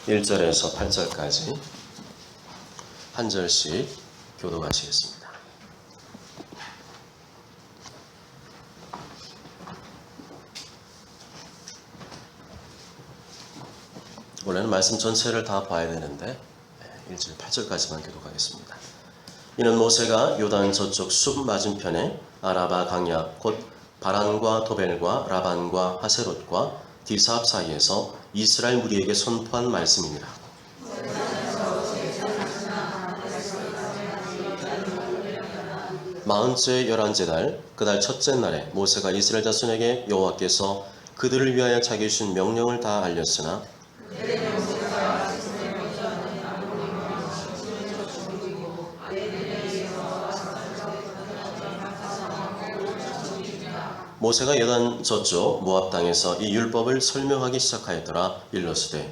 1절에서 8절까지 한 절씩 교독하시겠습니다. 원래는 말씀 전체를 다 봐야 되는데 1절 8절까지만 교독하겠습니다. 이는 모세가 요단 저쪽 숲 맞은편에 아라바 강약 곧 바란과 도벨과 라반과 하세롯과 디사합 사이에서 이스라엘 무리에게 선포한 말씀이니라. 마흔째 11째 달 그달 첫째 날에 모세가 이스라엘 자손에게 여호와께서 그들을 위하여 자기 주신 명령을 다 알렸으나 모세가 요단 저쪽 모압 땅에서 이 율법을 설명하기 시작하였더라. 일러스되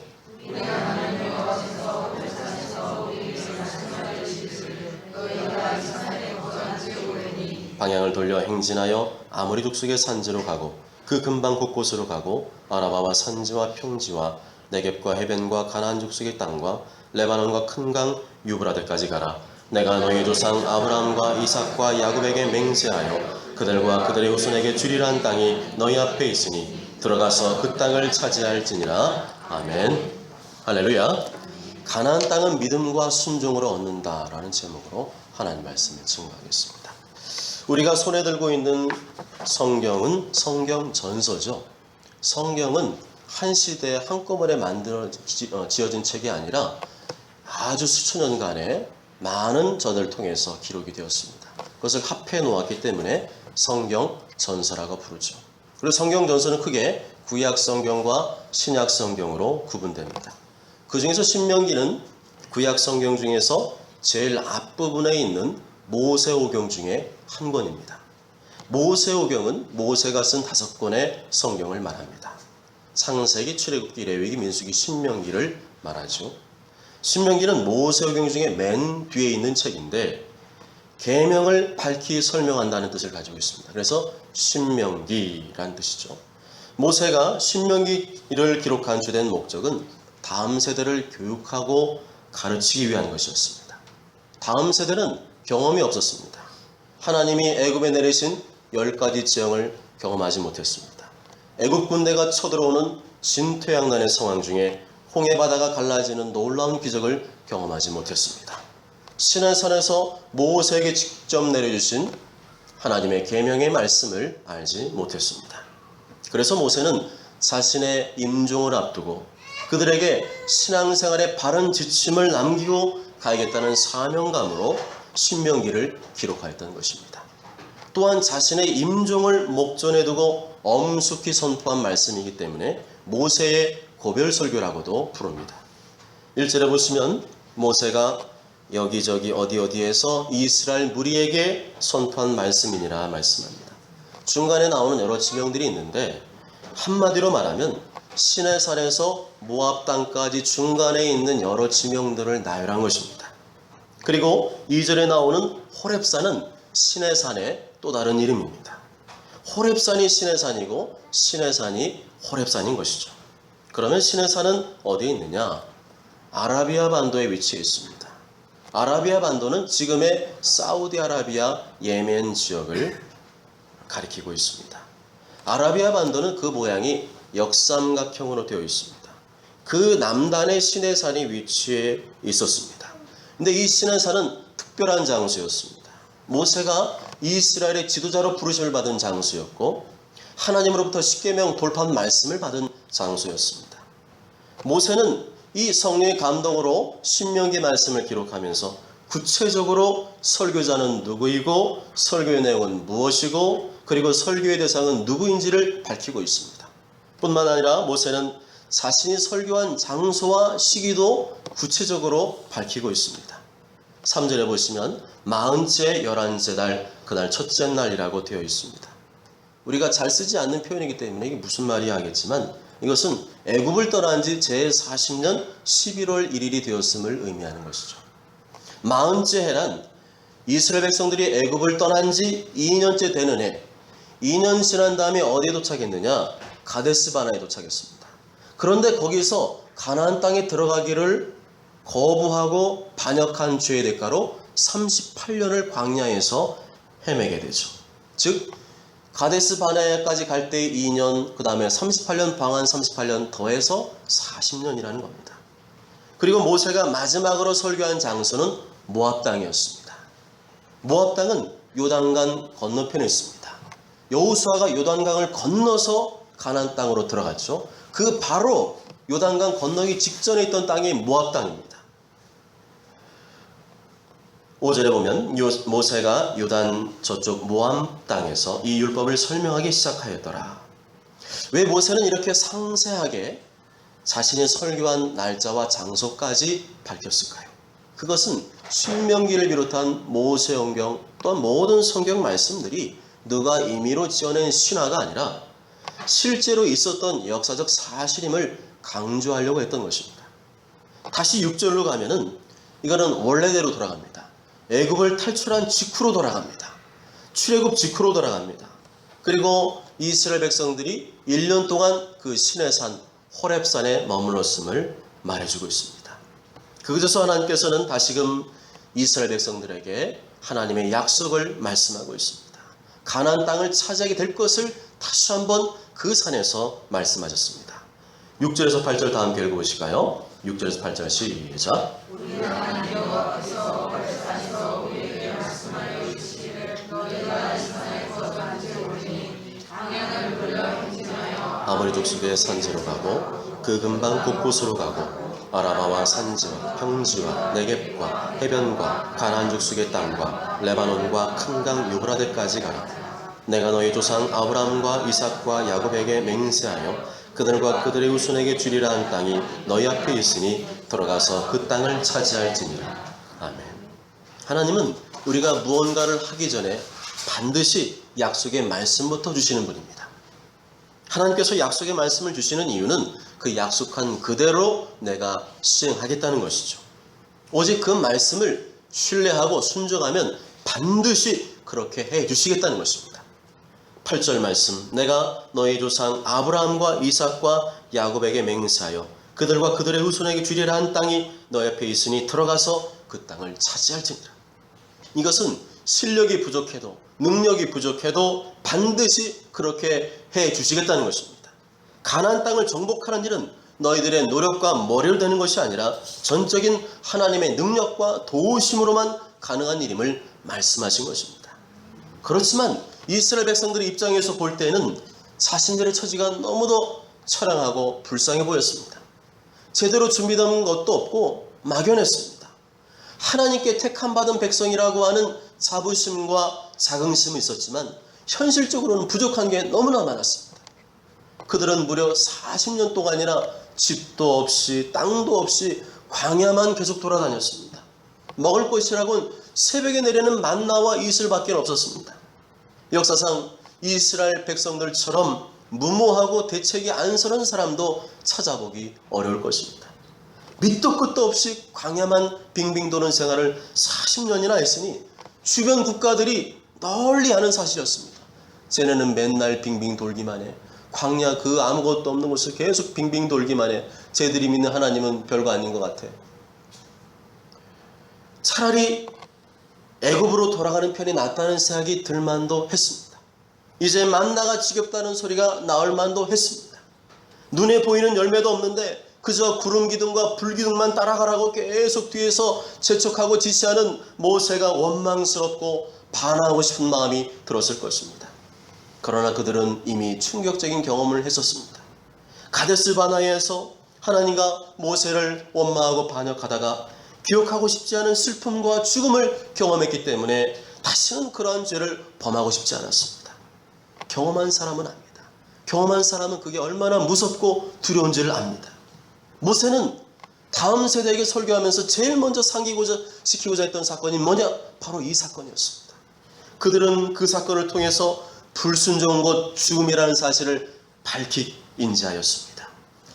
방향을 돌려 행진하여 아모리 족속의 산지로 가고 그 근방 곳곳으로 가고 아라바와 산지와 평지와 네겝과 해변과 가나안 족속의 땅과 레바논과 큰 강 유브라데까지 가라. 내가 너희 조상 아브라함과 이삭과 야곱에게 맹세하여 그들과 그들의 후손에게 주리란 땅이 너희 앞에 있으니 들어가서 그 땅을 차지할지니라. 아멘. 할렐루야. 가나안 땅은 믿음과 순종으로 얻는다라는 제목으로 하나님 말씀을 증거하겠습니다. 우리가 손에 들고 있는 성경은 성경 전서죠. 성경은 한 시대에 한꺼번에 지어진 책이 아니라 아주 수천 년간의 많은 전을 통해서 기록이 되었습니다. 그것을 합해 놓았기 때문에 성경 전서라고 부르죠. 그리고 성경 전서는 크게 구약 성경과 신약 성경으로 구분됩니다. 그 중에서 신명기는 구약 성경 중에서 제일 앞부분에 있는 모세오경 중에 한 권입니다. 모세오경은 모세가 쓴 5권의 성경을 말합니다. 창세기, 출애굽기, 레위기, 민수기, 신명기를 말하죠. 신명기는 모세오경 중에 맨 뒤에 있는 책인데 계명을 밝히 설명한다는 뜻을 가지고 있습니다. 그래서 신명기란 뜻이죠. 모세가 신명기를 기록한 주된 목적은 다음 세대를 교육하고 가르치기 위한 것이었습니다. 다음 세대는 경험이 없었습니다. 하나님이 애굽에 내리신 10가지 재앙을 경험하지 못했습니다. 애굽 군대가 쳐들어오는 진퇴양난의 상황 중에 홍해 바다가 갈라지는 놀라운 기적을 경험하지 못했습니다. 시내산에서 모세에게 직접 내려주신 하나님의 계명의 말씀을 알지 못했습니다. 그래서 모세는 자신의 임종을 앞두고 그들에게 신앙생활의 바른 지침을 남기고 가야겠다는 사명감으로 신명기를 기록하였던 것입니다. 또한 자신의 임종을 목전에 두고 엄숙히 선포한 말씀이기 때문에 모세의 고별설교라고도 부릅니다. 1절에 보시면 모세가 여기저기 어디어디에서 이스라엘 무리에게 선포한 말씀이니라 말씀합니다. 중간에 나오는 여러 지명들이 있는데 한마디로 말하면 시내산에서 모압 땅까지 중간에 있는 여러 지명들을 나열한 것입니다. 그리고 2절에 나오는 호렙산은 시내산의 또 다른 이름입니다. 호렙산이 시내산이고 시내산이 호렙산인 것이죠. 그러면 시내산은 어디에 있느냐? 아라비아 반도에 위치해 있습니다. 아라비아 반도는 지금의 사우디아라비아, 예멘 지역을 가리키고 있습니다. 아라비아 반도는 그 모양이 역삼각형으로 되어 있습니다. 그 남단에 시내산이 위치해 있었습니다. 근데 이 시내산은 특별한 장소였습니다. 모세가 이스라엘의 지도자로 부르심을 받은 장소였고 하나님으로부터 십계명 돌판 말씀을 받은 장소였습니다. 모세는 이 성령의 감동으로 신명기 말씀을 기록하면서 구체적으로 설교자는 누구이고 설교의 내용은 무엇이고 그리고 설교의 대상은 누구인지를 밝히고 있습니다. 뿐만 아니라 모세는 자신이 설교한 장소와 시기도 구체적으로 밝히고 있습니다. 3절에 보시면 마흔째 11째 달 그날 첫째 날이라고 되어 있습니다. 우리가 잘 쓰지 않는 표현이기 때문에 이게 무슨 말이야 하겠지만 이것은 애굽을 떠난 지 제40년 11월 1일이 되었음을 의미하는 것이죠. 마흔째 해란 이스라엘 백성들이 애굽을 떠난 지 2년째 되는 해, 2년 지난 다음에 어디에 도착했느냐? 가데스 바나에 도착했습니다. 그런데 거기서 가나안 땅에 들어가기를 거부하고 반역한 죄의 대가로 38년을 광야에서 헤매게 되죠. 즉 가데스 바네아까지 갈 때 2년, 그 다음에 38년 방한 38년 더해서 40년이라는 겁니다. 그리고 모세가 마지막으로 설교한 장소는 모압 땅이었습니다. 모압 땅은 요단강 건너편에 있습니다. 여호수아가 요단강을 건너서 가나안 땅으로 들어갔죠. 그 바로 요단강 건너기 직전에 있던 땅이 모압 땅입니다. 5절에 보면 모세가 요단 저쪽 모압 땅에서 이 율법을 설명하기 시작하였더라. 왜 모세는 이렇게 상세하게 자신이 설교한 날짜와 장소까지 밝혔을까요? 그것은 신명기를 비롯한 모세오경 또한 모든 성경 말씀들이 누가 임의로 지어낸 신화가 아니라 실제로 있었던 역사적 사실임을 강조하려고 했던 것입니다. 다시 6절로 가면은 이거는 원래대로 돌아갑니다. 애굽을 탈출한 직후로 돌아갑니다. 출애굽 직후로 돌아갑니다. 그리고 이스라엘 백성들이 1년 동안 그 시내산 호렙산에 머물렀음을 말해주고 있습니다. 그것에서 하나님께서는 다시금 이스라엘 백성들에게 하나님의 약속을 말씀하고 있습니다. 가나안 땅을 차지하게 될 것을 다시 한번 그 산에서 말씀하셨습니다. 6절에서 8절 다 함께 읽어보실까요? 6절에서 8절 시작. 아모리 족속의 산지로 가고 그 근방 곳곳으로 가고 아라바와 산지와 평지와 네겝과 해변과 가나안 족속의 땅과 레바논과 큰 강 유브라데까지 가라. 내가 너희 조상 아브라함과 이삭과 야곱에게 맹세하여 그들과 그들의 후손에게 주리라 한 땅이 너희 앞에 있으니 들어가서 그 땅을 차지할지니라. 아멘. 하나님은 우리가 무언가를 하기 전에 반드시 약속의 말씀부터 주시는 분입니다. 하나님께서 약속의 말씀을 주시는 이유는 그 약속한 그대로 내가 수행하겠다는 것이죠. 오직 그 말씀을 신뢰하고 순종하면 반드시 그렇게 해 주시겠다는 것입니다. 8절 말씀, 내가 너희 조상 아브라함과 이삭과 야곱에게 맹세하여 그들과 그들의 후손에게 주리라 한 땅이 너희 앞에 있으니 들어가서 그 땅을 차지할지니라. 이것은 실력이 부족해도 능력이 부족해도 반드시 그렇게 해 주시겠다는 것입니다. 가나안 땅을 정복하는 일은 너희들의 노력과 머리를 대는 것이 아니라 전적인 하나님의 능력과 도우심으로만 가능한 일임을 말씀하신 것입니다. 그렇지만 이스라엘 백성들의 입장에서 볼 때는 자신들의 처지가 너무도 처량하고 불쌍해 보였습니다. 제대로 준비된 것도 없고 막연했습니다. 하나님께 택함받은 백성이라고 하는 자부심과 자긍심은 있었지만 현실적으로는 부족한 게 너무나 많았습니다. 그들은 무려 40년 동안이나 집도 없이 땅도 없이 광야만 계속 돌아다녔습니다. 먹을 것이라고는 새벽에 내리는 만나와 이슬밖에 없었습니다. 역사상 이스라엘 백성들처럼 무모하고 대책이 안 서는 사람도 찾아보기 어려울 것입니다. 밑도 끝도 없이 광야만 빙빙 도는 생활을 40년이나 했으니 주변 국가들이 널리 아는 사실이었습니다. 쟤네는 맨날 빙빙 돌기만 해. 광야 그 아무것도 없는 곳을 계속 빙빙 돌기만 해. 쟤들이 믿는 하나님은 별거 아닌 것 같아. 차라리 애굽으로 돌아가는 편이 낫다는 생각이 들만도 했습니다. 이제 만나가 지겹다는 소리가 나올 만도 했습니다. 눈에 보이는 열매도 없는데 그저 구름 기둥과 불 기둥만 따라가라고 계속 뒤에서 재촉하고 지시하는 모세가 원망스럽고 반항하고 싶은 마음이 들었을 것입니다. 그러나 그들은 이미 충격적인 경험을 했었습니다. 가데스 바네아에서 하나님과 모세를 원망하고 반역하다가 기억하고 싶지 않은 슬픔과 죽음을 경험했기 때문에 다시는 그러한 죄를 범하고 싶지 않았습니다. 경험한 사람은 압니다. 경험한 사람은 그게 얼마나 무섭고 두려운지를 압니다. 모세는 다음 세대에게 설교하면서 제일 먼저 시키고자 했던 사건이 뭐냐? 바로 이 사건이었습니다. 그들은 그 사건을 통해서 불순종한 것 죽음이라는 사실을 밝히 인지하였습니다.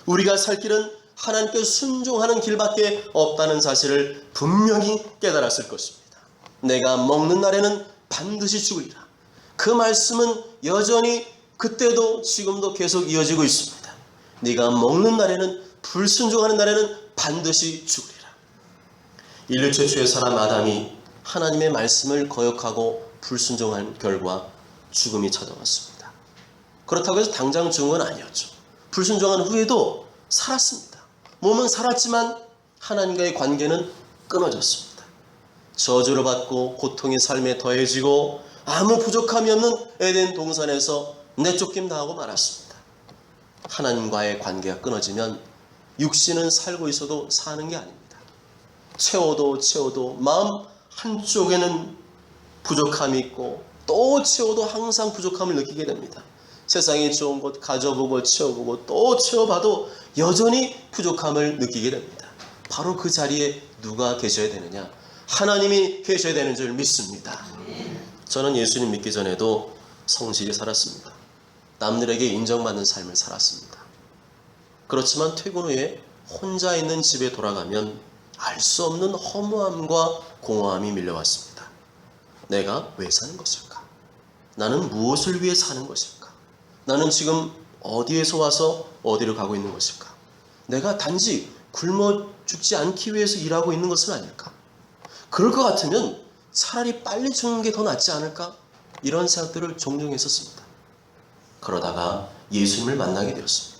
우리가 살 길은 하나님께 순종하는 길밖에 없다는 사실을 분명히 깨달았을 것입니다. 내가 먹는 날에는 반드시 죽으리라. 그 말씀은 여전히 그때도 지금도 계속 이어지고 있습니다. 네가 먹는 날에는 불순종하는 날에는 반드시 죽으리라. 인류 최초의 사람 아담이 하나님의 말씀을 거역하고 불순종한 결과 죽음이 찾아왔습니다. 그렇다고 해서 당장 죽은 건 아니었죠. 불순종한 후에도 살았습니다. 몸은 살았지만 하나님과의 관계는 끊어졌습니다. 저주를 받고 고통의 삶에 더해지고 아무 부족함이 없는 에덴 동산에서 내쫓김 당하고 말았습니다. 하나님과의 관계가 끊어지면 육신은 살고 있어도 사는 게 아닙니다. 채워도 마음 한쪽에는 부족함이 있고 또 채워도 항상 부족함을 느끼게 됩니다. 세상에 좋은 것 가져보고 채워보고 또 채워봐도 여전히 부족함을 느끼게 됩니다. 바로 그 자리에 누가 계셔야 되느냐? 하나님이 계셔야 되는 줄 믿습니다. 저는 예수님 믿기 전에도 성실히 살았습니다. 남들에게 인정받는 삶을 살았습니다. 그렇지만 퇴근 후에 혼자 있는 집에 돌아가면 알 수 없는 허무함과 공허함이 밀려왔습니다. 내가 왜 사는 것일까? 나는 무엇을 위해 사는 것일까? 나는 지금 어디에서 와서 어디로 가고 있는 것일까? 내가 단지 굶어 죽지 않기 위해서 일하고 있는 것은 아닐까? 그럴 것 같으면 차라리 빨리 죽는 게 더 낫지 않을까? 이런 생각들을 종종 했었습니다. 그러다가 예수님을 만나게 되었습니다.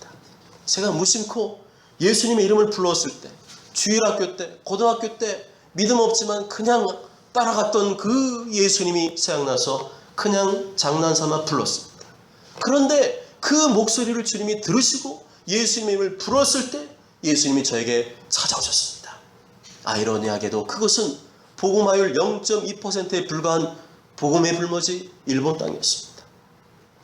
제가 무심코 예수님의 이름을 불렀을 때, 주일학교 때, 고등학교 때 믿음 없지만 그냥 따라갔던 그 예수님이 생각나서 그냥 장난삼아 불렀습니다. 그런데 그 목소리를 주님이 들으시고 예수님의 이름을 불렀을 때 예수님이 저에게 찾아오셨습니다. 아이러니하게도 그것은 복음화율 0.2%에 불과한 복음의 불모지 일본 땅이었습니다.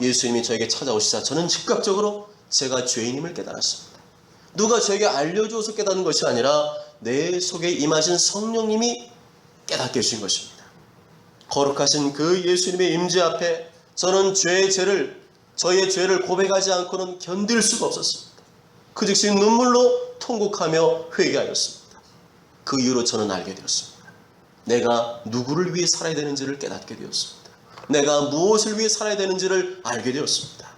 예수님이 저에게 찾아오시자 저는 즉각적으로 제가 죄인임을 깨달았습니다. 누가 저에게 알려줘서 깨닫는 것이 아니라 내 속에 임하신 성령님이 깨닫게 해주신 것입니다. 거룩하신 그 예수님의 임재 앞에 저는 저의 죄를 고백하지 않고는 견딜 수가 없었습니다. 그 즉시 눈물로 통곡하며 회개하였습니다. 그 이후로 저는 알게 되었습니다. 내가 누구를 위해 살아야 되는지를 깨닫게 되었습니다. 내가 무엇을 위해 살아야 되는지를 알게 되었습니다.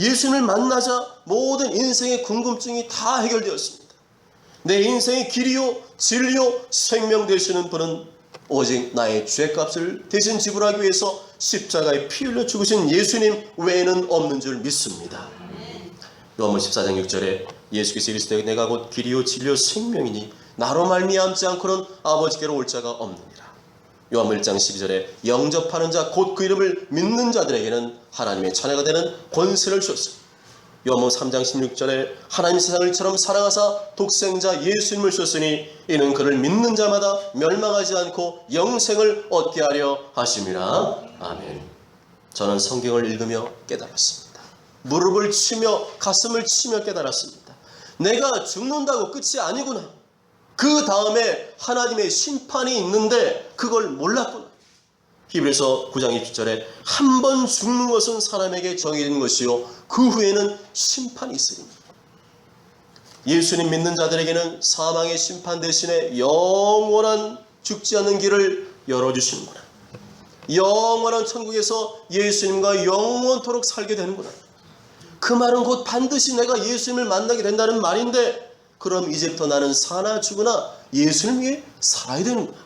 예수님을 만나자 모든 인생의 궁금증이 다 해결되었습니다. 내 인생의 길이요 진리요 생명 되시는 분은 오직 나의 죄값을 대신 지불하기 위해서 십자가에 피 흘려 죽으신 예수님 외에는 없는 줄 믿습니다. 요한복음 14장 6절에 예수께서 이르시되 내가 곧 길이요 진리요 생명이니 나로 말미암지 않고는 아버지께로 올 자가 없느니라. 요한복음 1장 12절에 영접하는 자 곧 그 이름을 믿는 자들에게는 하나님의 자녀가 되는 권세를 주셨습니다. 요한복음 3장 16절에 하나님 세상을 이처럼 사랑하사 독생자 예수님을 주셨으니 이는 그를 믿는 자마다 멸망하지 않고 영생을 얻게 하려 하심이라. 아멘. 저는 성경을 읽으며 깨달았습니다. 무릎을 치며 가슴을 치며 깨달았습니다. 내가 죽는다고 끝이 아니구나. 그 다음에 하나님의 심판이 있는데 그걸 몰랐구나. 히브리서 9장 20절에 한 번 죽는 것은 사람에게 정해진 것이요 그 후에는 심판이 있으리니. 예수님 믿는 자들에게는 사망의 심판 대신에 영원한 죽지 않는 길을 열어주시는구나. 영원한 천국에서 예수님과 영원토록 살게 되는구나. 그 말은 곧 반드시 내가 예수님을 만나게 된다는 말인데, 그럼 이제부터 나는 사나 죽으나 예수님 위해 살아야 되는구나.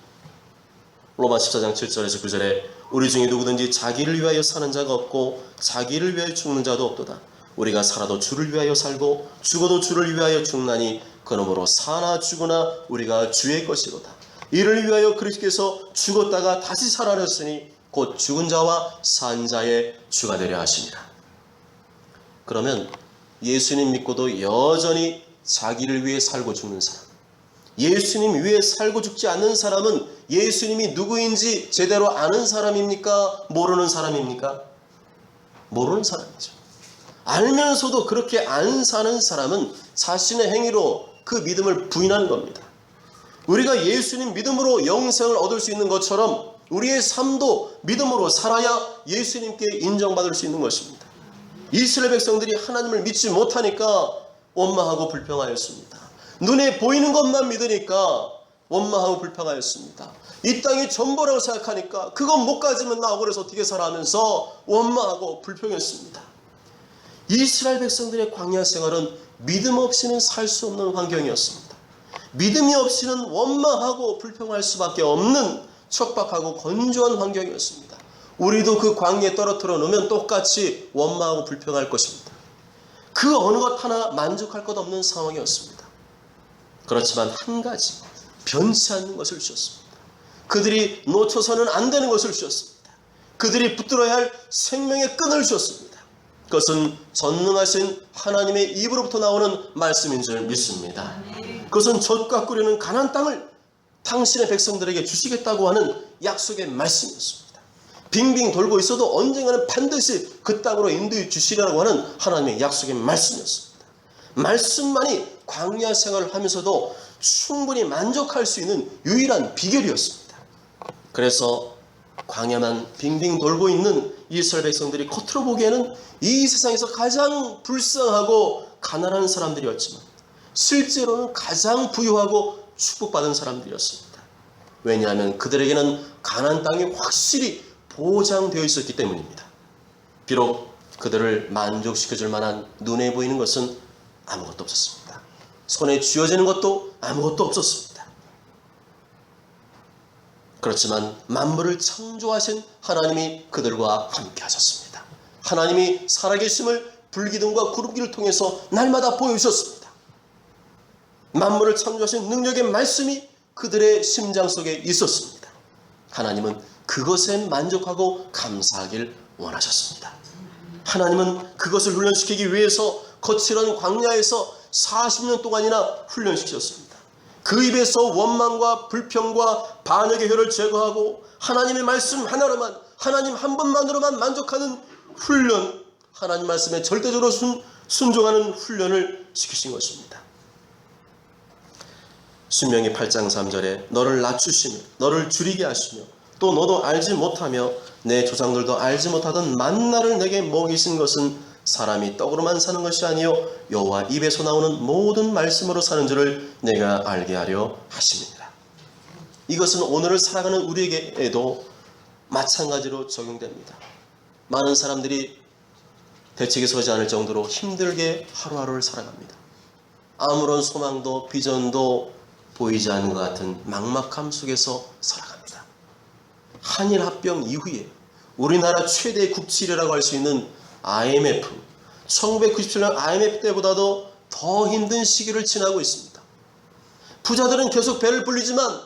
로마 14장 7절에서 9절에 우리 중에 누구든지 자기를 위하여 사는 자가 없고 자기를 위하여 죽는 자도 없도다. 우리가 살아도 주를 위하여 살고 죽어도 주를 위하여 죽나니 그러므로 사나 죽으나 우리가 주의 것이로다. 이를 위하여 그리스도께서 죽었다가 다시 살아났으니 곧 죽은 자와 산 자의 주가 되려 하시니라. 그러면 예수님 믿고도 여전히 자기를 위해 살고 죽는 사람, 예수님 위해 살고 죽지 않는 사람은 예수님이 누구인지 제대로 아는 사람입니까? 모르는 사람입니까? 모르는 사람이죠. 알면서도 그렇게 안 사는 사람은 자신의 행위로 그 믿음을 부인하는 겁니다. 우리가 예수님 믿음으로 영생을 얻을 수 있는 것처럼 우리의 삶도 믿음으로 살아야 예수님께 인정받을 수 있는 것입니다. 이스라엘 백성들이 하나님을 믿지 못하니까 원망하고 불평하였습니다. 눈에 보이는 것만 믿으니까 원망하고 불평하였습니다. 이 땅이 전부라고 생각하니까 그건 못 가지면 나 억울해서 어떻게 살아 하면서 원망하고 불평했습니다. 이스라엘 백성들의 광야 생활은 믿음 없이는 살 수 없는 환경이었습니다. 믿음이 없이는 원망하고 불평할 수밖에 없는 척박하고 건조한 환경이었습니다. 우리도 그 광야에 떨어뜨려 놓으면 똑같이 원망하고 불평할 것입니다. 그 어느 것 하나 만족할 것 없는 상황이었습니다. 그렇지만 한 가지 변치 않는 것을 주셨습니다. 그들이 놓쳐서는 안 되는 것을 주셨습니다. 그들이 붙들어야 할 생명의 끈을 주셨습니다. 그것은 전능하신 하나님의 입으로부터 나오는 말씀인 줄 믿습니다. 그것은 젖과 끓이는 가나안 땅을 당신의 백성들에게 주시겠다고 하는 약속의 말씀이었습니다. 빙빙 돌고 있어도 언젠가는 반드시 그 땅으로 인도해 주시리라고 하는 하나님의 약속의 말씀이었습니다. 말씀만이 광야 생활을 하면서도 충분히 만족할 수 있는 유일한 비결이었습니다. 그래서 광야만 빙빙 돌고 있는 이스라엘 백성들이 겉으로 보기에는 이 세상에서 가장 불쌍하고 가난한 사람들이었지만 실제로는 가장 부유하고 축복받은 사람들이었습니다. 왜냐하면 그들에게는 가나안 땅이 확실히 보장되어 있었기 때문입니다. 비록 그들을 만족시켜줄 만한 눈에 보이는 것은 아무것도 없었습니다. 손에 쥐어지는 것도 아무것도 없었습니다. 그렇지만 만물을 창조하신 하나님이 그들과 함께 하셨습니다. 하나님이 살아계심을 불기둥과 구름기를 통해서 날마다 보여주셨습니다. 만물을 창조하신 능력의 말씀이 그들의 심장 속에 있었습니다. 하나님은 그것에 만족하고 감사하길 원하셨습니다. 하나님은 그것을 훈련시키기 위해서 거칠은 광야에서 40년 동안이나 훈련시키셨습니다. 그 입에서 원망과 불평과 반역의 혀를 제거하고 하나님의 말씀 하나로만, 하나님 한 번만으로만 만족하는 훈련, 하나님 말씀에 절대적으로 순종하는 훈련을 시키신 것입니다. 신명기 8장 3절에 너를 낮추시며 너를 줄이게 하시며 또 너도 알지 못하며 내 조상들도 알지 못하던 만나를 내게 먹이신 것은 사람이 떡으로만 사는 것이 아니요 여호와 입에서 나오는 모든 말씀으로 사는 줄을 내가 알게 하려 하십니다. 이것은 오늘을 살아가는 우리에게도 마찬가지로 적용됩니다. 많은 사람들이 대책에 서지 않을 정도로 힘들게 하루하루를 살아갑니다. 아무런 소망도 비전도 보이지 않는 것 같은 막막함 속에서 살아갑니다. 한일 합병 이후에 우리나라 최대 국채라고 할 수 있는 IMF, 1997년 IMF 때보다도 더 힘든 시기를 지나고 있습니다. 부자들은 계속 배를 불리지만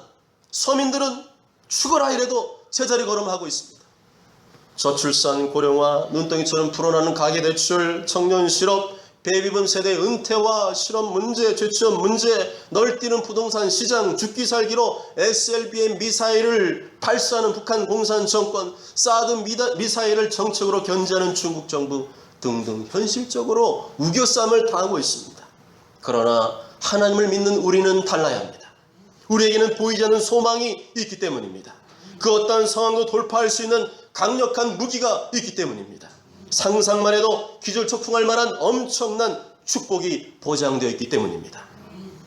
서민들은 죽어라 이래도 제자리 걸음하고 있습니다. 저출산, 고령화, 눈덩이처럼 불어나는 가계대출, 청년 실업, 베이비붐 세대 은퇴와 실업 문제, 재취업 문제, 널뛰는 부동산 시장, 죽기 살기로 SLBM 미사일을 발사하는 북한 공산 정권, 사드 미사일을 정책으로 견제하는 중국 정부 등등 현실적으로 우겨쌈을 당하고 있습니다. 그러나 하나님을 믿는 우리는 달라야 합니다. 우리에게는 보이지 않는 소망이 있기 때문입니다. 그 어떠한 상황도 돌파할 수 있는 강력한 무기가 있기 때문입니다. 상상만 해도 기절초풍할 만한 엄청난 축복이 보장되어 있기 때문입니다.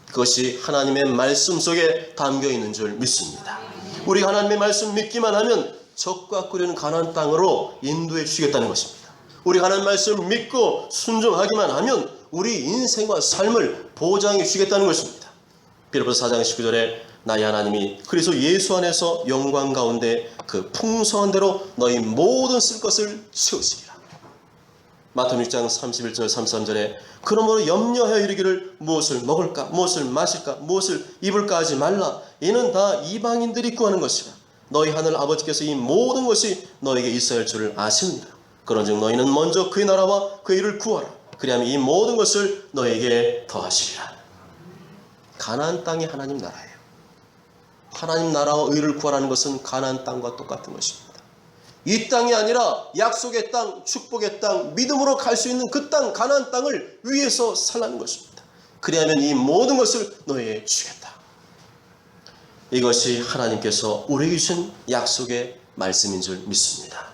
그것이 하나님의 말씀 속에 담겨 있는 줄 믿습니다. 우리가 하나님의 말씀 믿기만 하면 적과 끓이는 가나안 땅으로 인도해 주시겠다는 것입니다. 우리가 하나님의 말씀 믿고 순종하기만 하면 우리 인생과 삶을 보장해 주시겠다는 것입니다. 빌립보서 4장 19절에 나의 하나님이 그리스도 예수 안에서 영광 가운데 그 풍성한 대로 너희 모든 쓸 것을 채우시리라. 마태복음 6장 31절 33절에 그러므로 염려하여 이르기를 무엇을 먹을까 무엇을 마실까 무엇을 입을까 하지 말라. 이는 다 이방인들이 구하는 것이라. 너희 하늘 아버지께서 이 모든 것이 너에게 있어야 할 줄을 아십니다. 그런즉 너희는 먼저 그의 나라와 그의 일을 구하라. 그리하면 이 모든 것을 너에게 더하시리라. 가나안 땅이 하나님 나라예요. 하나님 나라와 의를 구하라는 것은 가나안 땅과 똑같은 것입니다. 이 땅이 아니라 약속의 땅, 축복의 땅, 믿음으로 갈 수 있는 그 땅, 가나안 땅을 위해서 살라는 것입니다. 그리하면 이 모든 것을 너에게 주겠다. 이것이 하나님께서 우리에게 주신 약속의 말씀인 줄 믿습니다.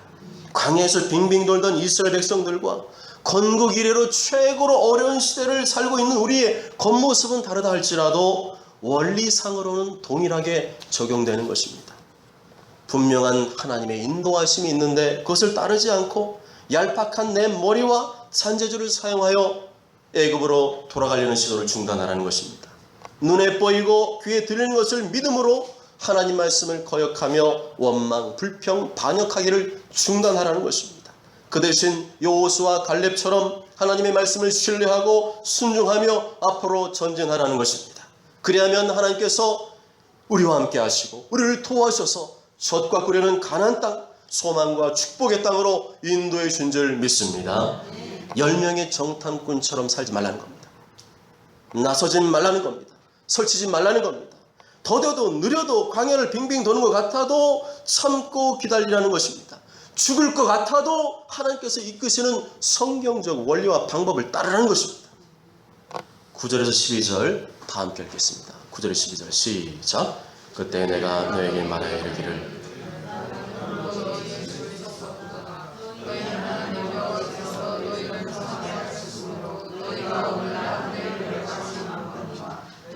광야에서 빙빙 돌던 이스라엘 백성들과 건국 이래로 최고로 어려운 시대를 살고 있는 우리의 겉모습은 다르다 할지라도 원리상으로는 동일하게 적용되는 것입니다. 분명한 하나님의 인도하심이 있는데 그것을 따르지 않고 얄팍한 내 머리와 산재주를 사용하여 애굽으로 돌아가려는 시도를 중단하라는 것입니다. 눈에 보이고 귀에 들리는 것을 믿음으로 하나님 말씀을 거역하며 원망, 불평, 반역하기를 중단하라는 것입니다. 그 대신 여호수아 갈렙처럼 하나님의 말씀을 신뢰하고 순종하며 앞으로 전진하라는 것입니다. 그리하면 하나님께서 우리와 함께 하시고 우리를 도와주셔서 젖과 꿀이는 가나안 땅, 소망과 축복의 땅으로 인도해 준 줄 믿습니다. 10명의 정탐꾼처럼 살지 말라는 겁니다. 나서지 말라는 겁니다. 설치지 말라는 겁니다. 더뎌도 느려도 광야를 빙빙 도는 것 같아도 참고 기다리라는 것입니다. 죽을 것 같아도 하나님께서 이끄시는 성경적 원리와 방법을 따르라는 것입니다. 9절에서 12절 다 함께 읽겠습니다. 9절에서 12절 시작. 그때 내가 너에게 말하여 이르기를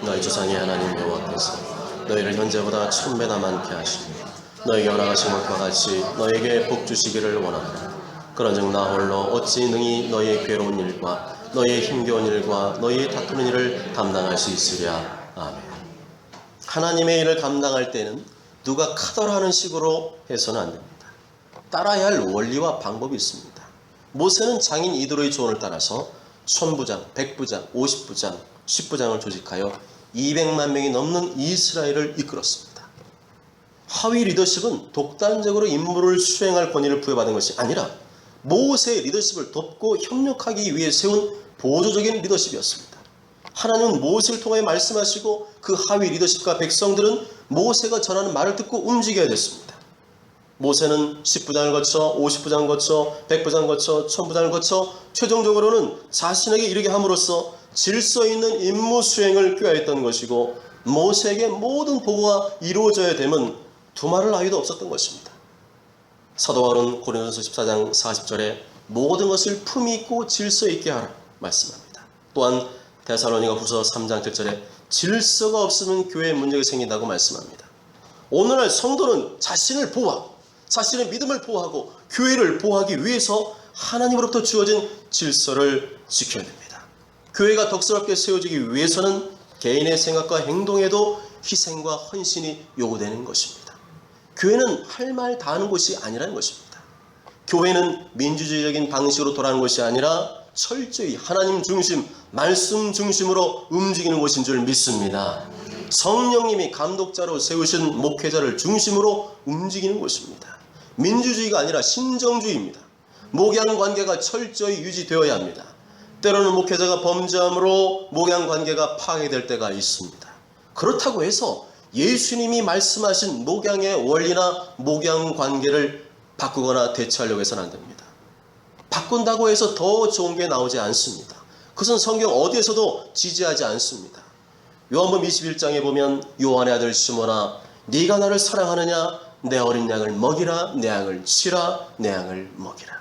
너희 조상의 하나님 여호와께서 너희를 현재보다 1000배나 많게 하시고 너에게 허락하신 것과 같이 너에게 복 주시기를 원하노라. 그런즉 나 홀로 어찌 능히 너희의 괴로운 일과 너희의 힘겨운 일과 너희의 다투는 일을 감당할 수 있으랴. 아멘. 하나님의 일을 감당할 때는 누가 카더라하는 식으로 해서는 안 됩니다. 따라야 할 원리와 방법이 있습니다. 모세는 장인 이도로의 조언을 따라서 1000부장, 100부장, 50부장, 10부장을 조직하여 200만 명이 넘는 이스라엘을 이끌었습니다. 하위 리더십은 독단적으로 임무를 수행할 권위를 부여받은 것이 아니라 모세의 리더십을 돕고 협력하기 위해 세운 보조적인 리더십이었습니다. 하나님은 모세를 통해 말씀하시고 그 하위 리더십과 백성들은 모세가 전하는 말을 듣고 움직여야 됐습니다. 모세는 10부장을 거쳐 50부장을 거쳐 100부장을 거쳐 1000부장을 거쳐 최종적으로는 자신에게 이르게 함으로써 질서 있는 임무 수행을 꾀하였던 것이고 모세에게 모든 보고가 이루어져야 되면 두말할 나위도 없었던 것입니다. 사도 바울은 고린도전서 14장 40절에 모든 것을 품위 있고 질서 있게 하라 말씀합니다. 또한 데살로니가후서 3장 7절에 질서가 없으면 교회에 문제가 생긴다고 말씀합니다. 오늘날 성도는 자신을 보호하고 자신의 믿음을 보호하고 교회를 보호하기 위해서 하나님으로부터 주어진 질서를 지켜야 됩니다. 교회가 덕스럽게 세워지기 위해서는 개인의 생각과 행동에도 희생과 헌신이 요구되는 것입니다. 교회는 할 말 다 하는 곳이 아니라는 것입니다. 교회는 민주주의적인 방식으로 돌아가는 것이 아니라 철저히 하나님 중심, 말씀 중심으로 움직이는 곳인 줄 믿습니다. 성령님이 감독자로 세우신 목회자를 중심으로 움직이는 곳입니다. 민주주의가 아니라 신정주의입니다. 목양관계가 철저히 유지되어야 합니다. 때로는 목회자가 범죄함으로 목양관계가 파괴될 때가 있습니다. 그렇다고 해서 예수님이 말씀하신 목양의 원리나 목양관계를 바꾸거나 대체하려고 해서는 안 됩니다. 바꾼다고 해서 더 좋은 게 나오지 않습니다. 그것은 성경 어디에서도 지지하지 않습니다. 요한복음 21장에 보면 요한의 아들 시몬아 네가 나를 사랑하느냐 내 어린 양을 먹이라 내 양을 치라 내 양을 먹이라.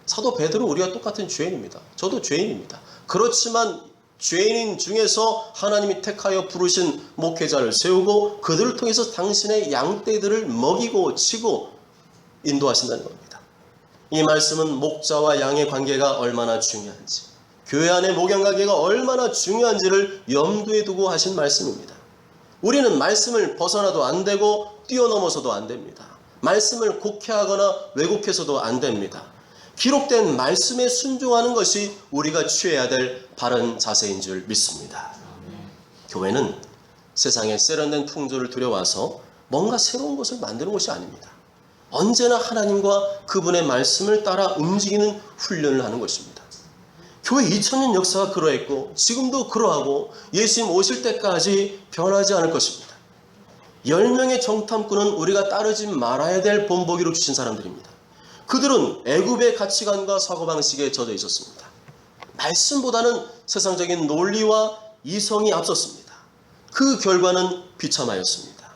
사도 베드로 우리가 똑같은 죄인입니다. 저도 죄인입니다. 그렇지만 죄인 중에서 하나님이 택하여 부르신 목회자를 세우고 그들을 통해서 당신의 양떼들을 먹이고 치고 인도하신다는 겁니다. 이 말씀은 목자와 양의 관계가 얼마나 중요한지, 교회 안의 목양관계가 얼마나 중요한지를 염두에 두고 하신 말씀입니다. 우리는 말씀을 벗어나도 안 되고 뛰어넘어서도 안 됩니다. 말씀을 곡해하거나 왜곡해서도 안 됩니다. 기록된 말씀에 순종하는 것이 우리가 취해야 될 바른 자세인 줄 믿습니다. 교회는 세상의 세련된 풍조를 들여와서 뭔가 새로운 것을 만드는 것이 아닙니다. 언제나 하나님과 그분의 말씀을 따라 움직이는 훈련을 하는 것입니다. 교회 2000년 역사가 그러했고 지금도 그러하고 예수님 오실 때까지 변하지 않을 것입니다. 10명의 정탐꾼은 우리가 따르지 말아야 될 본보기로 주신 사람들입니다. 그들은 애굽의 가치관과 사고방식에 젖어 있었습니다. 말씀보다는 세상적인 논리와 이성이 앞섰습니다. 그 결과는 비참하였습니다.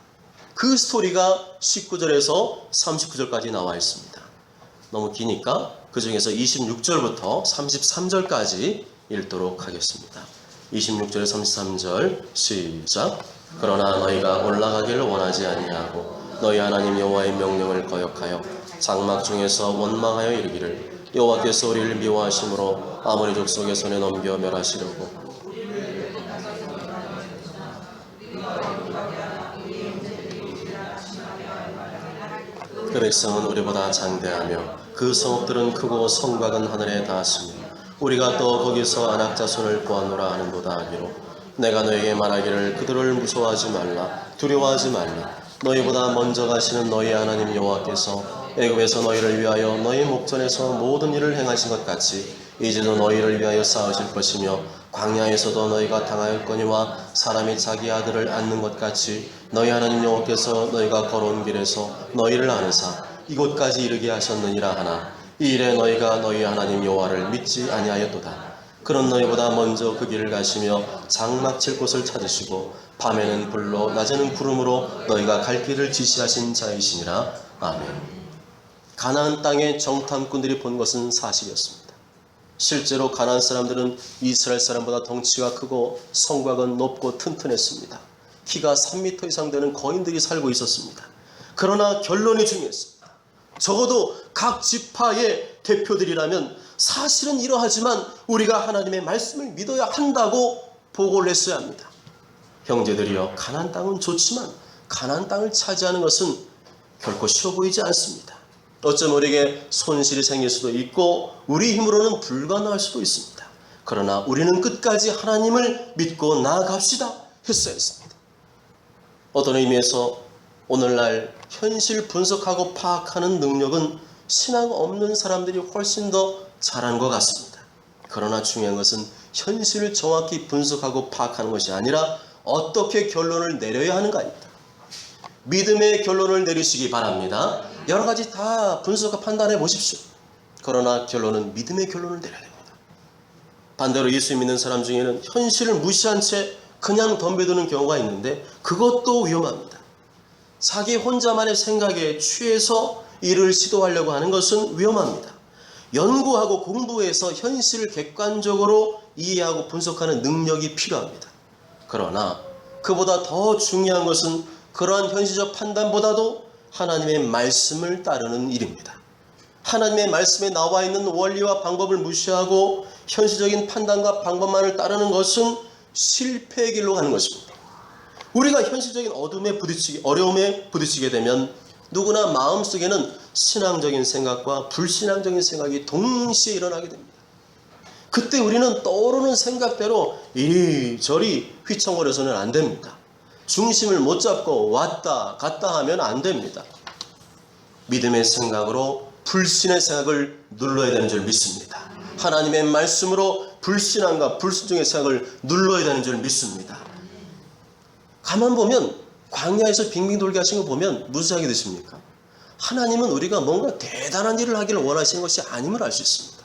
그 스토리가 19절에서 39절까지 나와 있습니다. 너무 기니까 그 중에서 26절부터 33절까지 읽도록 하겠습니다. 26절에 33절 시작. 그러나 너희가 올라가기를 원하지 아니하고 너희 하나님 여호와의 명령을 거역하여 장막 중에서 원망하여 이르기를 여호와께서 우리를 미워하심으로 아모리 족속의 손에 넘겨 멸하시려고 그 백성은 우리보다 장대하며 그 성읍들은 크고 성곽은 하늘에 닿았으며 우리가 또 거기서 안악자손을 보았노라 하는도다 하기로 내가 너에게 말하기를 그들을 무서워하지 말라 두려워하지 말라 너희보다 먼저 가시는 너희 하나님 여호와께서 애굽에서 너희를 위하여 너희 목전에서 모든 일을 행하신 것 같이 이제도 너희를 위하여 싸우실 것이며 광야에서도 너희가 당하였거니와 사람이 자기 아들을 안는 것 같이 너희 하나님 여호와께서 너희가 걸어온 길에서 너희를 안으사 이곳까지 이르게 하셨느니라 하나 이 일에 너희가 너희 하나님 여호와를 믿지 아니하였도다. 그런 너희보다 먼저 그 길을 가시며 장막 칠 곳을 찾으시고 밤에는 불로 낮에는 구름으로 너희가 갈 길을 지시하신 자이시니라. 아멘. 가나안 땅의 정탐꾼들이 본 것은 사실이었습니다. 실제로 가나안 사람들은 이스라엘 사람보다 덩치가 크고 성곽은 높고 튼튼했습니다. 키가 3m 이상 되는 거인들이 살고 있었습니다. 그러나 결론이 중요했습니다. 적어도 각 지파의 대표들이라면 사실은 이러하지만 우리가 하나님의 말씀을 믿어야 한다고 보고를 했어야 합니다. 형제들이여, 가나안 땅은 좋지만 가나안 땅을 차지하는 것은 결코 쉬워 보이지 않습니다. 어쩌면 우리에게 손실이 생길 수도 있고 우리 힘으로는 불가능할 수도 있습니다. 그러나 우리는 끝까지 하나님을 믿고 나아갑시다 했어야 했습니다. 어떤 의미에서 오늘날 현실 분석하고 파악하는 능력은 신앙 없는 사람들이 훨씬 더 잘하는 것 같습니다. 그러나 중요한 것은 현실을 정확히 분석하고 파악하는 것이 아니라 어떻게 결론을 내려야 하는가입니다. 믿음의 결론을 내리시기 바랍니다. 여러 가지 다 분석과 판단해 보십시오. 그러나 결론은 믿음의 결론을 내려야 됩니다. 반대로 예수 믿는 사람 중에는 현실을 무시한 채 그냥 덤벼드는 경우가 있는데 그것도 위험합니다. 자기 혼자만의 생각에 취해서 일을 시도하려고 하는 것은 위험합니다. 연구하고 공부해서 현실을 객관적으로 이해하고 분석하는 능력이 필요합니다. 그러나 그보다 더 중요한 것은 그러한 현실적 판단보다도 하나님의 말씀을 따르는 일입니다. 하나님의 말씀에 나와 있는 원리와 방법을 무시하고 현실적인 판단과 방법만을 따르는 것은 실패의 길로 가는 것입니다. 우리가 현실적인 어려움에 부딪히게 되면 누구나 마음속에는 신앙적인 생각과 불신앙적인 생각이 동시에 일어나게 됩니다. 그때 우리는 떠오르는 생각대로 이리저리 휘청거려서는 안 됩니다. 중심을 못 잡고 왔다 갔다 하면 안 됩니다. 믿음의 생각으로 불신의 생각을 눌러야 되는 줄 믿습니다. 하나님의 말씀으로 불신앙과 불순종의 생각을 눌러야 되는 줄 믿습니다. 가만 보면 광야에서 빙빙 돌게 하신 거 보면 무슨 생각이 드십니까? 하나님은 우리가 뭔가 대단한 일을 하기를 원하시는 것이 아님을 알 수 있습니다.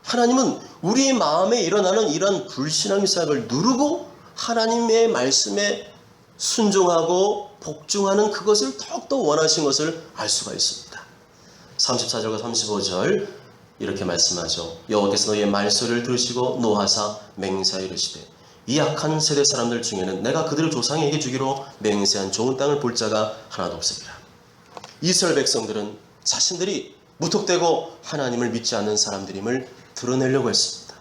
하나님은 우리 마음에 일어나는 이런 불신앙의 생각을 누르고 하나님의 말씀에 순종하고 복종하는 그것을 더욱더 원하신 것을 알 수가 있습니다. 34절과 35절 이렇게 말씀하죠. 여호와께서 너희의 말소리를 들으시고 노하사 맹세하여 이르시되 이 악한 세대 사람들 중에는 내가 그들을 조상에게 주기로 맹세한 좋은 땅을 볼 자가 하나도 없으리라. 이스라엘 백성들은 자신들이 무턱대고 하나님을 믿지 않는 사람들임을 드러내려고 했습니다.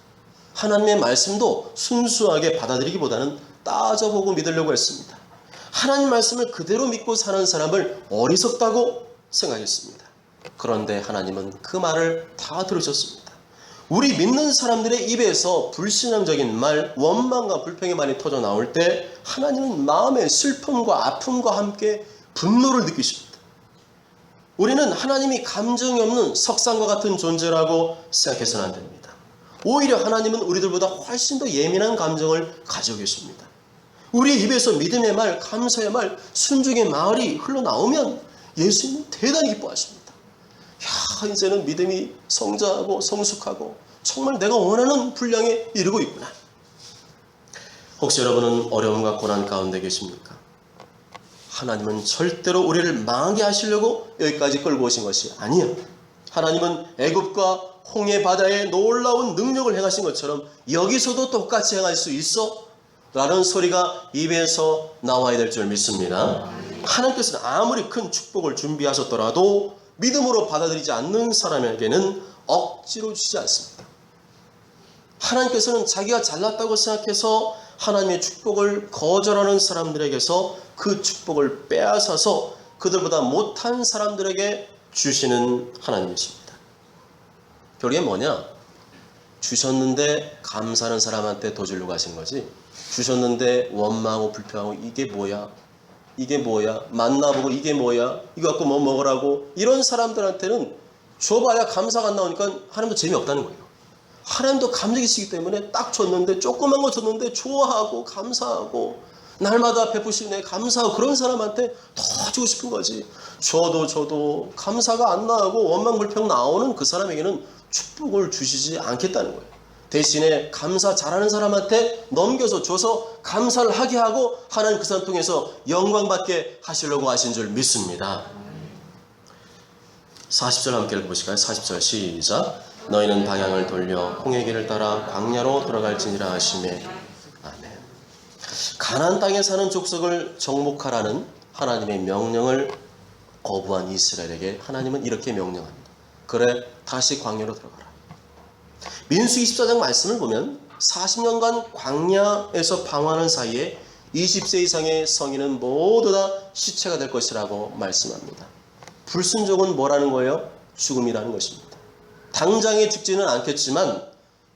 하나님의 말씀도 순수하게 받아들이기보다는 따져보고 믿으려고 했습니다. 하나님 말씀을 그대로 믿고 사는 사람을 어리석다고 생각했습니다. 그런데 하나님은 그 말을 다 들으셨습니다. 우리 믿는 사람들의 입에서 불신앙적인 말, 원망과 불평의 말이 터져 나올 때 하나님은 마음의 슬픔과 아픔과 함께 분노를 느끼십니다. 우리는 하나님이 감정이 없는 석상과 같은 존재라고 생각해서는 안 됩니다. 오히려 하나님은 우리들보다 훨씬 더 예민한 감정을 가지고 계십니다. 우리 입에서 믿음의 말, 감사의 말, 순종의 말이 흘러나오면 예수님은 대단히 기뻐하십니다. 야, 이제는 믿음이 성장하고 성숙하고 정말 내가 원하는 분량에 이르고 있구나. 혹시 여러분은 어려움과 고난 가운데 계십니까? 하나님은 절대로 우리를 망하게 하시려고 여기까지 끌고 오신 것이 아니에요. 하나님은 애굽과 홍해 바다에 놀라운 능력을 행하신 것처럼 여기서도 똑같이 행할 수 있어? 라는 소리가 입에서 나와야 될 줄 믿습니다. 하나님께서는 아무리 큰 축복을 준비하셨더라도 믿음으로 받아들이지 않는 사람에게는 억지로 주지 않습니다. 하나님께서는 자기가 잘났다고 생각해서 하나님의 축복을 거절하는 사람들에게서 그 축복을 빼앗아서 그들보다 못한 사람들에게 주시는 하나님이십니다. 결국에 뭐냐? 주셨는데 감사하는 사람한테 더 주려고 하신 거지, 주셨는데 원망하고 불평하고 이게 뭐야? 이게 뭐야? 만나보고 이게 뭐야? 이거 갖고 뭐 먹으라고? 이런 사람들한테는 줘봐야 감사가 안 나오니까 하나님도 재미없다는 거예요. 하나님도 감격이시기 때문에 딱 줬는데, 조그만 거 줬는데 좋아하고 감사하고 날마다 베푸시네 감사하고 그런 사람한테 더 주고 싶은 거지. 저도 감사가 안 나오고 원망 불평 나오는 그 사람에게는 축복을 주시지 않겠다는 거예요. 대신에 감사 잘하는 사람한테 넘겨서 줘서 감사를 하게 하고 하나님 그 사람 통해서 영광 받게 하시려고 하신 줄 믿습니다. 40절 함께 읽어보실까요? 40절 시작. 너희는 방향을 돌려 홍해 길을 따라 광야로 돌아갈지니라 하시매. 아멘. 가나안 땅에 사는 족속을 정복하라는 하나님의 명령을 거부한 이스라엘에게 하나님은 이렇게 명령합니다. 그래, 다시 광야로 들어가라. 민수기 14장 말씀을 보면 40년간 광야에서 방황하는 사이에 20세 이상의 성인은 모두 다 시체가 될 것이라고 말씀합니다. 불순종은 뭐라는 거예요? 죽음이라는 것입니다. 당장에 죽지는 않겠지만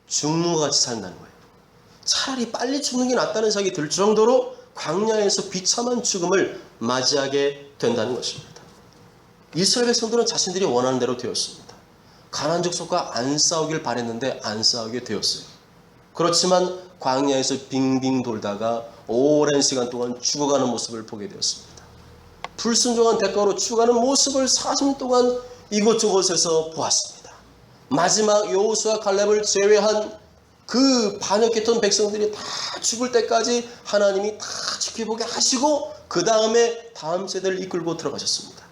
죽는 것 같이 산다는 거예요. 차라리 빨리 죽는 게 낫다는 생각이 들 정도로 광야에서 비참한 죽음을 맞이하게 된다는 것입니다. 이스라엘 백성들은 자신들이 원하는 대로 되었습니다. 가나안 족속과 안 싸우길 바랬는데 안 싸우게 되었어요. 그렇지만 광야에서 빙빙 돌다가 오랜 시간 동안 죽어가는 모습을 보게 되었습니다. 불순종한 대가로 죽어가는 모습을 40년 동안 이곳저곳에서 보았습니다. 마지막 여호수아 갈렙을 제외한 그 반역했던 백성들이 다 죽을 때까지 하나님이 다 지켜보게 하시고 그 다음에 다음 세대를 이끌고 들어가셨습니다.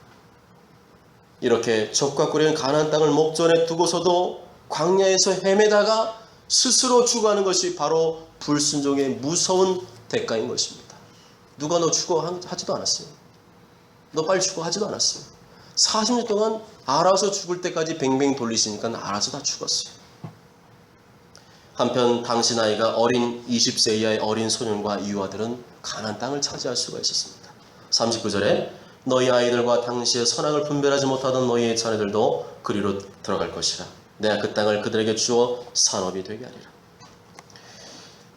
이렇게 적과 꿀인 가나안 땅을 목전에 두고서도 광야에서 헤매다가 스스로 죽어가는 것이 바로 불순종의 무서운 대가인 것입니다. 누가 너 죽어 하지도 않았어요. 너 빨리 죽어 하지도 않았어요. 40년 동안 알아서 죽을 때까지 뱅뱅 돌리시니까 알아서 다 죽었어요. 한편 당시 나이가 어린 20세 이하의 어린 소년과 유아들은 가나안 땅을 차지할 수가 있었습니다. 39절에 너희 아이들과 당시의 선악을 분별하지 못하던 너희의 자녀들도 그리로 들어갈 것이라. 내가 그 땅을 그들에게 주어 산업이 되게 하리라.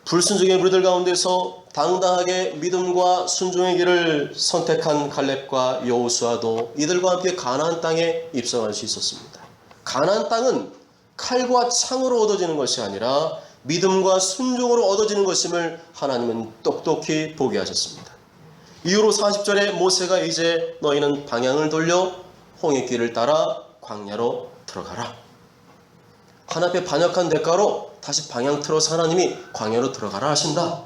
불순종의 무리들 가운데서 당당하게 믿음과 순종의 길을 선택한 갈렙과 여호수아도 이들과 함께 가나안 땅에 입성할 수 있었습니다. 가나안 땅은 칼과 창으로 얻어지는 것이 아니라 믿음과 순종으로 얻어지는 것임을 하나님은 똑똑히 보게 하셨습니다. 이후로 40절에 모세가 이제 너희는 방향을 돌려 홍해길을 따라 광야로 들어가라. 하나님의 반역한 대가로 다시 방향 틀어서 하나님이 광야로 들어가라 하신다.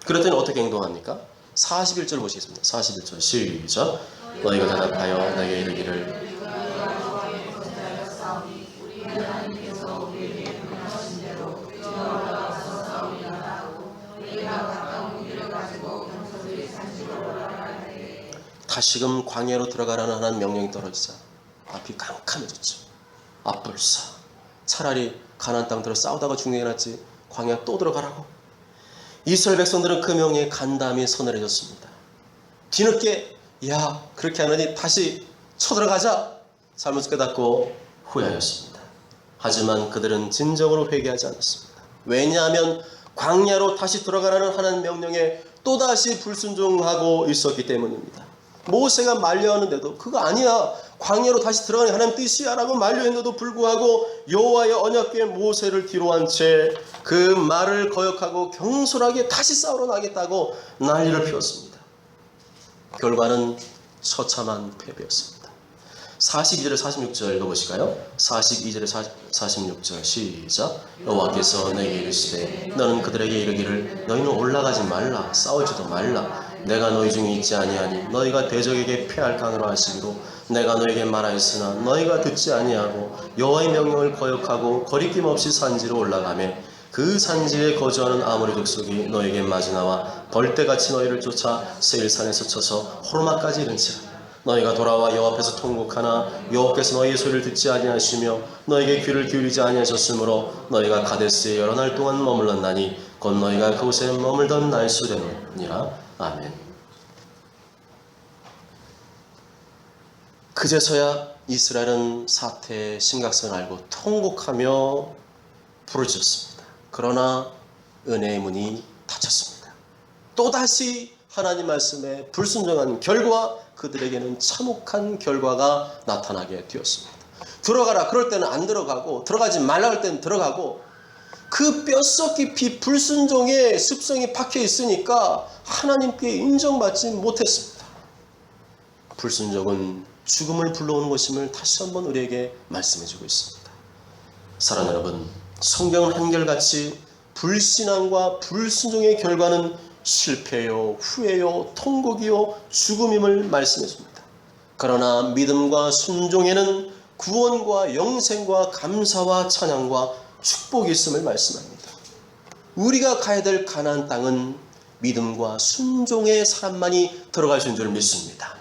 그랬더니 어떻게 행동합니까? 41절 보시겠습니다. 41절 시작. 너희가 대답하여 내게 이르기를 다시금 광야로 들어가라는 하나님 명령이 떨어지자 앞이 캄캄해졌죠. 앞불사. 차라리 가나안 땅 들어 싸우다가 죽는 게 낫지 광야 또 들어가라고. 이스라엘 백성들은 그 명령에 간담이 서늘해졌습니다. 뒤늦게 야 그렇게 하느니 다시 쳐들어가자 잘못 깨닫고 후회하였습니다. 하지만 그들은 진정으로 회개하지 않았습니다. 왜냐하면 광야로 다시 들어가라는 하나님 명령에 또다시 불순종하고 있었기 때문입니다. 모세가 만류하는데도 그거 아니야 광야로 다시 들어가는 하나님 뜻이야 라고 만류했는데도 불구하고 여호와의 언약궤 모세를 뒤로 한 채 그 말을 거역하고 경솔하게 다시 싸우러 나겠다고 난리를 피웠습니다. 결과는 처참한 패배였습니다. 42절에 46절 읽어보실까요? 42절에 46절 시작. 여호와께서 내게 이르시되 너는 그들에게 이르기를 너희는 올라가지 말라 싸우지도 말라 내가 너희 중에 있지 아니하니 너희가 대적에게 패할 강으로 하시기로 내가 너희에게 말하였으나 너희가 듣지 아니하고 여호와의 명령을 거역하고 거리낌 없이 산지로 올라가매 그 산지에 거주하는 아모리 족속이 너희에게 마주 나와 벌떼같이 너희를 쫓아 세일산에서 쳐서 호르마까지 이른지라. 너희가 돌아와 여호와 앞에서 통곡하나 여호와께서 너희의 소리를 듣지 아니하시며 너희에게 귀를 기울이지 아니하셨으므로 너희가 가데스에 여러 날 동안 머물렀나니 곧 너희가 그곳에 머물던 날수 되느니라. 아멘. 그제서야 이스라엘은 사태의 심각성을 알고 통곡하며 부르짖었습니다. 그러나 은혜의 문이 닫혔습니다. 또다시 하나님 말씀에 불순종한 결과 그들에게는 참혹한 결과가 나타나게 되었습니다. 들어가라 그럴 때는 안 들어가고 들어가지 말라 할 때는 들어가고 그 뼛속 깊이 불순종의 습성이 박혀 있으니까 하나님께 인정받지 못했습니다. 불순종은 죽음을 불러오는 것임을 다시 한번 우리에게 말씀해주고 있습니다. 사랑하는 여러분, 성경은 한결같이 불신앙과 불순종의 결과는 실패요, 후회요, 통곡이요, 죽음임을 말씀해줍니다. 그러나 믿음과 순종에는 구원과 영생과 감사와 찬양과 축복이 있음을 말씀합니다. 우리가 가야 될 가나안 땅은 믿음과 순종의 사람만이 들어갈 수 있는 줄 믿습니다.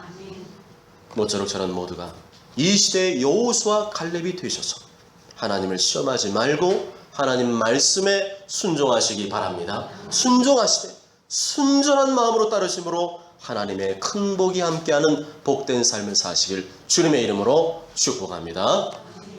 모쪼록 저는 모두가 이 시대의 여호수아 갈렙이 되셔서 하나님을 시험하지 말고 하나님 말씀에 순종하시기 바랍니다. 순종하시되 순전한 마음으로 따르심으로 하나님의 큰 복이 함께하는 복된 삶을 사시길 주님의 이름으로 축복합니다.